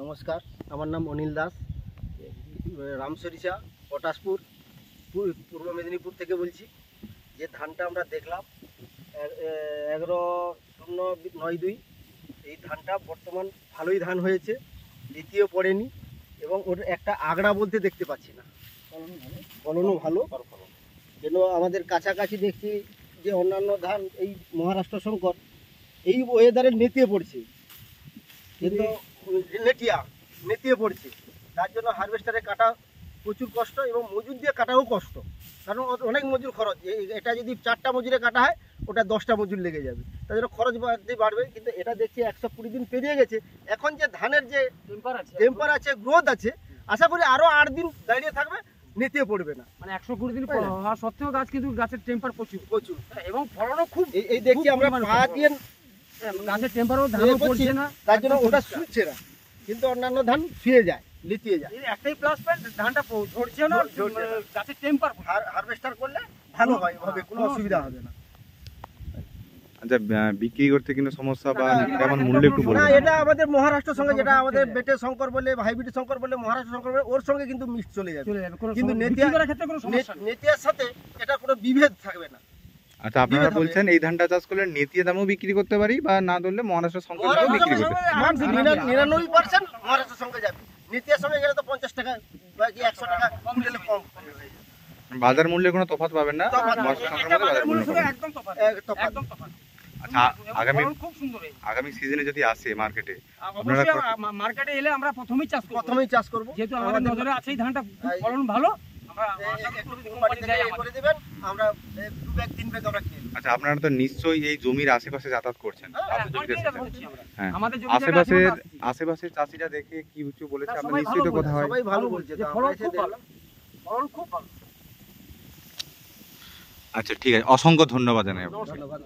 নমস্কার, আমার নাম অনিল দাস, রামসরিষা পটাশপুর পূর্ব মেদিনীপুর থেকে বলছি। যে ধানটা আমরা দেখলাম 11-0-9-2, এই ধানটা বর্তমান ভালোই ধান হয়েছে, দ্বিতীয় পড়েনি এবং ওর একটা আগড়া বলতে দেখতে পাচ্ছি না। ফলনও ভালো, যেন আমাদের কাছাকাছি দেখছি যে অন্যান্য ধান এই মহারাষ্ট্র শঙ্কর এই ওয়েদারে নেতিয়ে পড়ছে, কিন্তু নেতিয়ে পড়ছে। তার জন্য হারভেস্টারে কাটা প্রচুর কষ্ট এবং মজুর দিয়ে কাটাও কষ্ট, কারণ অনেক মজুর খরচ। এটা যদি 4টা মজুরে কাটা হয় ওটা 10টা মজুর লেগে যাবে, তার জন্য খরচ বাড়বে। কিন্তু এটা দেখছি 120 দিন পেরিয়ে গেছে, এখন যে ধানের যে টেম্পার আছে, গ্রোথ আছে, আশা করি আরও 8 দিন দাঁড়িয়ে থাকবে, নেতিয়ে পড়বে না। মানে 120 দিন হওয়া সত্ত্বেও গাছ কিন্তু গাছের টেম্পার প্রচুর এবং ফলনও খুব। এই দেখছি আমরা গাছের টেম্পারও ধানও পড়ছে না, তার জন্য ওটা শুচ্ছে না, কিন্তু অন্যান্য ধান শুয়ে যায়, লিতিয়ে যায়। একটাই প্লাস পয়েন্ট, ধানটা ঝরছে না, গাছের টেম্পার। হারভেস্টার করলে ভালো হয়, হবে, কোনো অসুবিধা হবে না। আচ্ছা, বিক্রি করতে কিন্তু সমস্যা বা কেমন মূল্য একটু বলুন। না, এটা আমাদের মহারাষ্ট্র সঙ্গে, যেটা আমাদের বেটে শঙ্কর বলে, হাইব্রিড শঙ্কর বলে, মহারাষ্ট্র শঙ্কর বলে, ওর সঙ্গে কিন্তু মিক্স চলে যাবে। কিন্তু নেতিয়ার সাথে এটা কোনো বিভেদ থাকবে না। আচ্ছা, আপনারা বলছেন এই ধানটা চাষ করলে নেতিয়ে দামেও বিক্রি করতে পারি বা না ধরলে মহারাষ্ট্র শঙ্কর বিক্রি করতে পারি। 99% মহারাষ্ট্র সঙ্গে যাবে, নেতিয়ার সঙ্গে গেলে তো 50 টাকা বা 100 টাকা কম দিলে কম হবে। বাজার মূল্যে কোনো তফাৎ পাবেন না, মহারাষ্ট্র শঙ্করের মধ্যে বাজার মূল্য পাবেন। একদম তফাৎ। আচ্ছা, খুব সুন্দর আগামী সিজনে যদি আসে মার্কেটে, মার্কেটে এলে আমরা প্রথমেই চাষ করব, যেহেতু আমাদের নজরে আছে এই ধানটা ফলন ভালো। আচ্ছা, আপনারা তো নিশ্চয়ই এই জমির আশেপাশে যাতায়াত করছেন। হ্যাঁ, আশেপাশের চাষিরা দেখে কি কিছু বলেছে, আপনারা নিশ্চয়ই তো কথা হয়। সবাই ভালো বলছে, ফলন খুব ভালো। আচ্ছা, ঠিক আছে, অসংখ্য ধন্যবাদ জানাই আপনাকে। ধন্যবাদ।